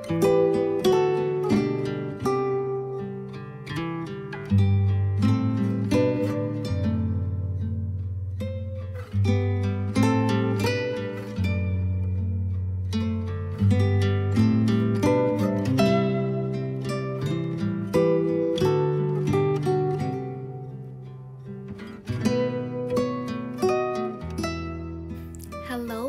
Hello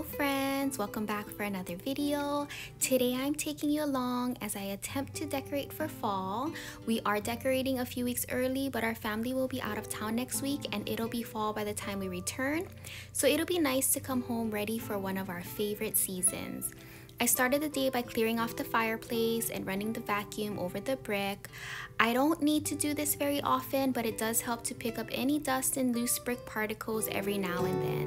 friends, welcome back for another video. Today I'm taking you along as I attempt to decorate for fall. We are decorating a few weeks early, but our family will be out of town next week and it'll be fall by the time we return. So it'll be nice to come home ready for one of our favorite seasons. I started the day by clearing off the fireplace and running the vacuum over the brick. I don't need to do this very often, but it does help to pick up any dust and loose brick particles every now and then.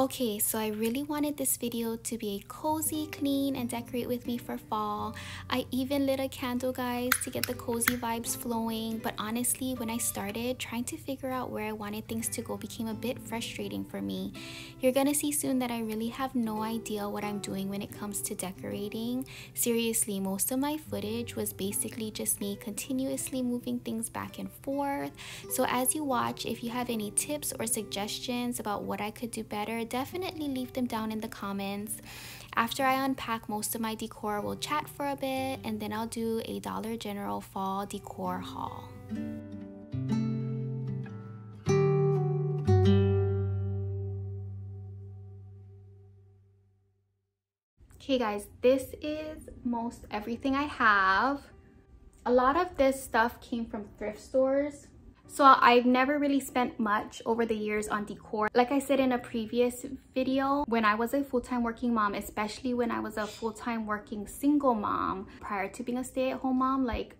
Okay, so I really wanted this video to be a cozy, clean, and decorate with me for fall. I even lit a candle, guys, to get the cozy vibes flowing. But honestly, when I started, trying to figure out where I wanted things to go became a bit frustrating for me. You're gonna see soon that I really have no idea what I'm doing when it comes to decorating. Seriously, most of my footage was basically just me continuously moving things back and forth. So as you watch, if you have any tips or suggestions about what I could do better, definitely leave them down in the comments. After I unpack most of my decor, we'll chat for a bit and then I'll do a Dollar General fall decor haul. Okay guys, this is most everything I have. A lot of this stuff came from thrift stores. So I've never really spent much over the years on decor. Like I said in a previous video, when I was a full-time working mom, especially when I was a full-time working single mom, prior to being a stay-at-home mom, like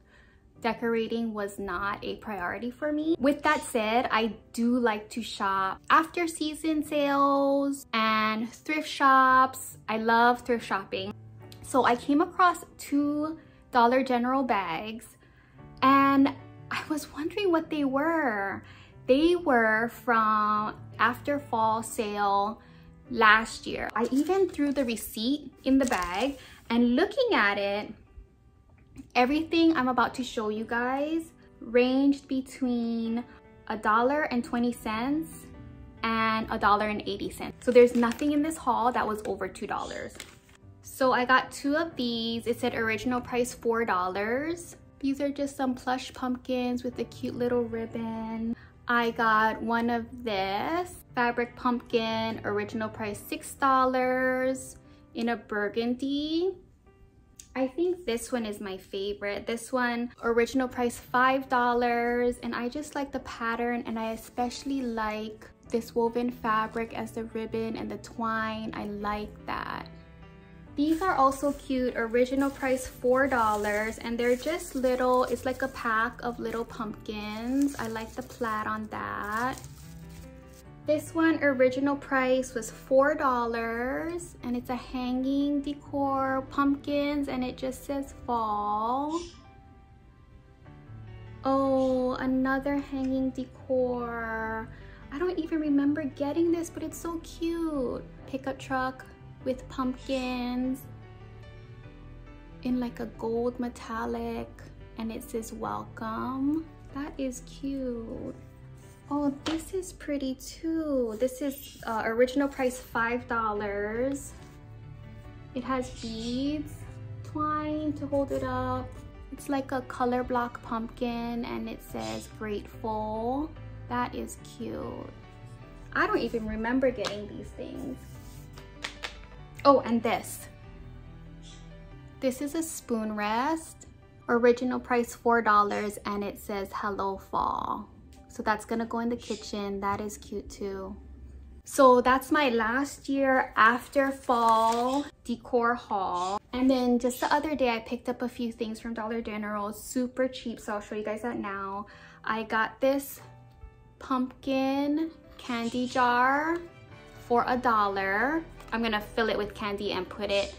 decorating was not a priority for me. With that said, I do like to shop after season sales and thrift shops. I love thrift shopping. So I came across 2 Dollar General bags and I was wondering what they were. They were from after fall sale last year. I even threw the receipt in the bag, and looking at it, everything I'm about to show you guys ranged between $1.20 and $1.80. So there's nothing in this haul that was over $2. So I got 2 of these. It said original price $4. These are just some plush pumpkins with a cute little ribbon. I got one of this fabric pumpkin, original price $6, in a burgundy. I think this one is my favorite. This one, original price $5, and I just like the pattern, and I especially like this woven fabric as the ribbon and the twine. I like that. These are also cute, original price $4, and they're just little, it's like a pack of little pumpkins. I like the plaid on that. This one, original price was $4, and it's a hanging decor pumpkins, and it just says fall. Oh, another hanging decor. I don't even remember getting this, but it's so cute. Pickup truck with pumpkins in like a gold metallic, and it says welcome. That is cute. Oh, this is pretty too. This is original price $5. It has beads, twine to hold it up. It's like a color block pumpkin, and it says grateful. That is cute. I don't even remember getting these things. Oh, and this is a spoon rest, original price $4, and it says hello fall. So that's gonna go in the kitchen. That is cute too. So that's my last year after fall decor haul. And then just the other day I picked up a few things from Dollar General, super cheap, so I'll show you guys that now. I got this pumpkin candy jar. for $1. I'm gonna fill it with candy and put it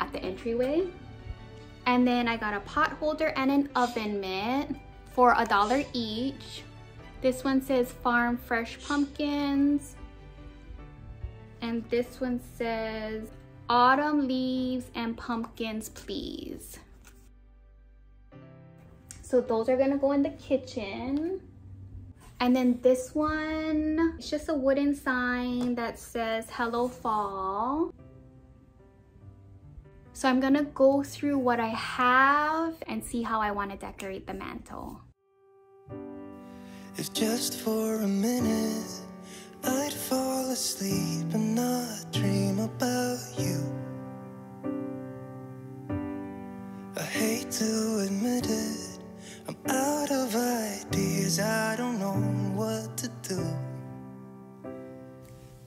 at the entryway. And then I got a pot holder and an oven mitt for $1 each. This one says farm fresh pumpkins. And this one says autumn leaves and pumpkins, please. So those are gonna go in the kitchen. And then this one, it's just a wooden sign that says hello fall. So I'm gonna go through what I have and see how I want to decorate the mantle. If just for a minute I'd fall asleep and not dream about you. I hate to admit it, I'm out of ideas, I don't know what to do.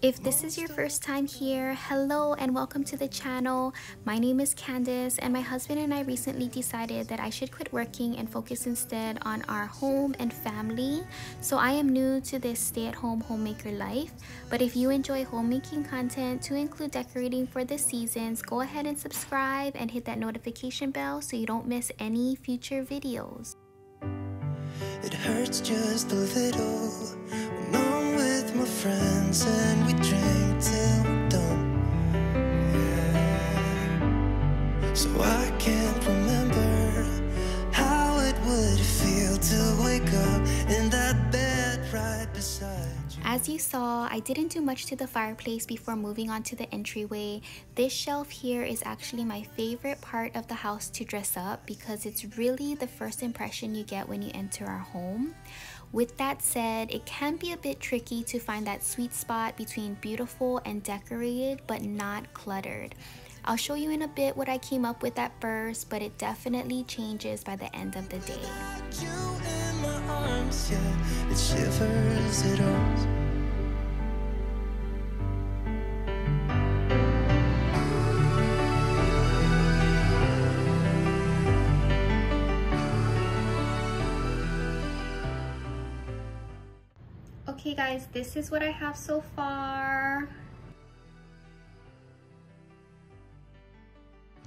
If this is your first time here, hello and welcome to the channel. My name is Candice, and my husband and I recently decided that I should quit working and focus instead on our home and family. So I am new to this stay-at-home homemaker life, but if you enjoy homemaking content to include decorating for the seasons, go ahead and subscribe and hit that notification bell so you don't miss any future videos. It hurts just a little when I'm with my friends and we drink till we're done. Yeah. So I can't remember how it would feel to wake up in that bed right beside you. As you saw, I didn't do much to the fireplace before moving on to the entryway. This shelf here is actually my favorite part of the house to dress up because it's really the first impression you get when you enter our home. With that said, it can be a bit tricky to find that sweet spot between beautiful and decorated but not cluttered. I'll show you in a bit what I came up with at first, but it definitely changes by the end of the day. You in my arms, yeah, it shivers, it hurts. Okay guys, this is what I have so far.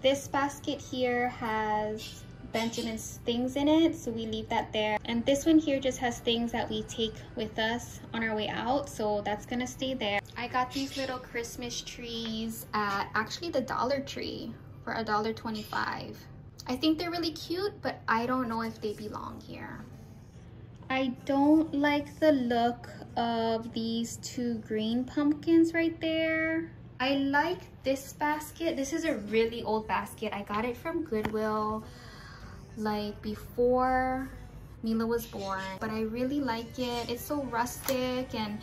This basket here has Benjamin's things in it, so we leave that there. And this one here just has things that we take with us on our way out, so that's gonna stay there. I got these little Christmas trees at actually the Dollar Tree for $1.25. I think they're really cute, but I don't know if they belong here. I don't like the look of these two green pumpkins right there. I like this basket. This is a really old basket. I got it from Goodwill like before Mila was born, but I really like it. It's so rustic, and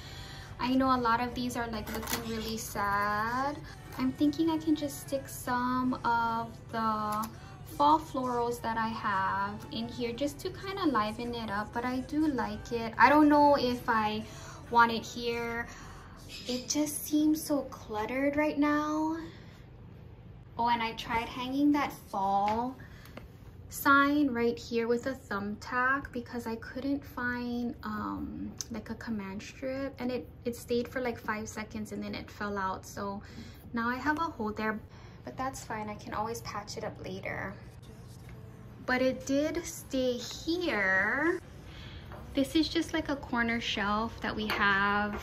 I know a lot of these are like looking really sad. I'm thinking I can just stick some of the fall florals that I have in here just to kind of liven it up, but I do like it. I don't know if I want it here. It just seems so cluttered right now. Oh, and I tried hanging that fall sign right here with a thumbtack because I couldn't find like a command strip, and it stayed for like 5 seconds and then it fell out. So now I have a hole there, but that's fine. I can always patch it up later. But it did stay here. This is just like a corner shelf that we have.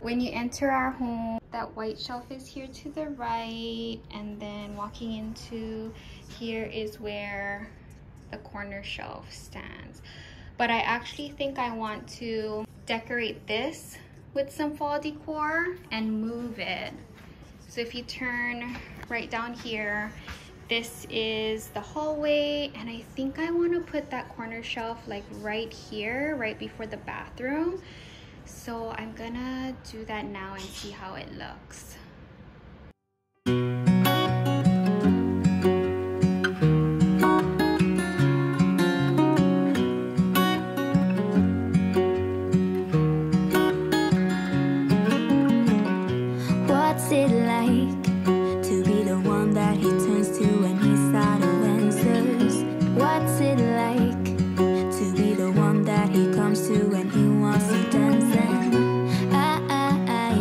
When you enter our home, that white shelf is here to the right, and then walking into here is where the corner shelf stands. But I actually think I want to decorate this with some fall decor and move it. So if you turn right down here, this is the hallway, and I think I want to put that corner shelf like right here, right before the bathroom. So I'm gonna do that now and see how it looks. What's it like to be the one that he turns to when he's out of answers? What's it like to be the one that he comes to when he wants to dance? And I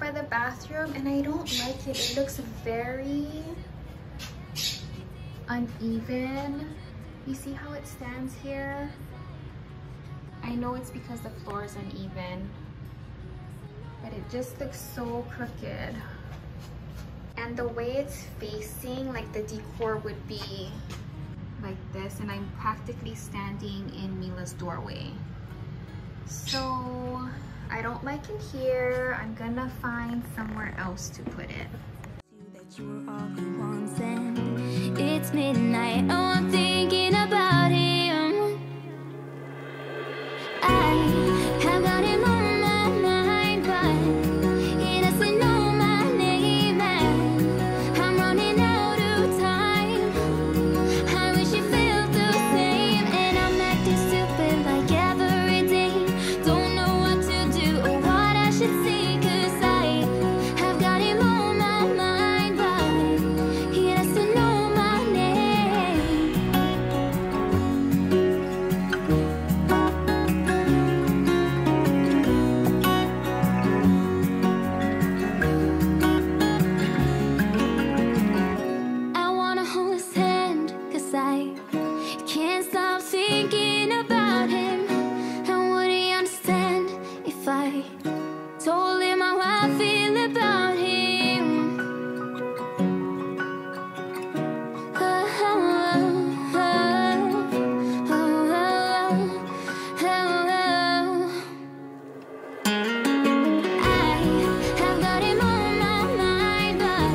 by the bathroom and I don't like it. It looks very uneven. You see how it stands here? I know it's because the floor is uneven, but it just looks so crooked. And the way it's facing, like the decor would be like this, and I'm practically standing in Mila's doorway. So I don't like it here. I'm gonna find somewhere else to put it. That you were all he wants and it's midnight. Oh, I'm thinking about him. I have got him on my mind, but he doesn't know my name and I'm running out of time. I wish you felt the same and I'm acting stupid like every day. Don't know what to do or what I should say, 'cause I have got him on my mind, but he doesn't know my name. I wanna hold his hand, 'cause I can't stop thinking about him. And would he understand if I told him how I feel about him? Oh, oh, oh, oh, oh, oh. I have got him on my mind, but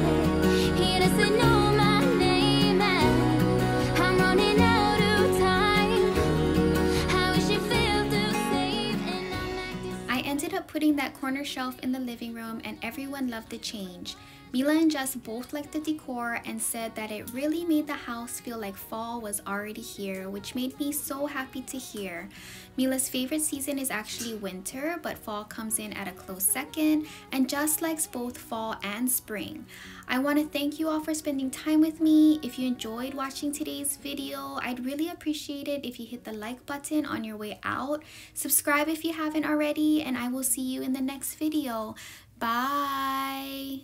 he doesn't know my name and I'm running out of time. I wish you felt the same and I'm acting. I ended up putting that corner shelf in the living room and everyone loved the change. Mila and Jess both liked the decor and said that it really made the house feel like fall was already here, which made me so happy to hear. Mila's favorite season is actually winter, but fall comes in at a close second, and Jess likes both fall and spring. I want to thank you all for spending time with me. If you enjoyed watching today's video, I'd really appreciate it if you hit the like button on your way out. Subscribe if you haven't already, and I will see you in the next video. Bye!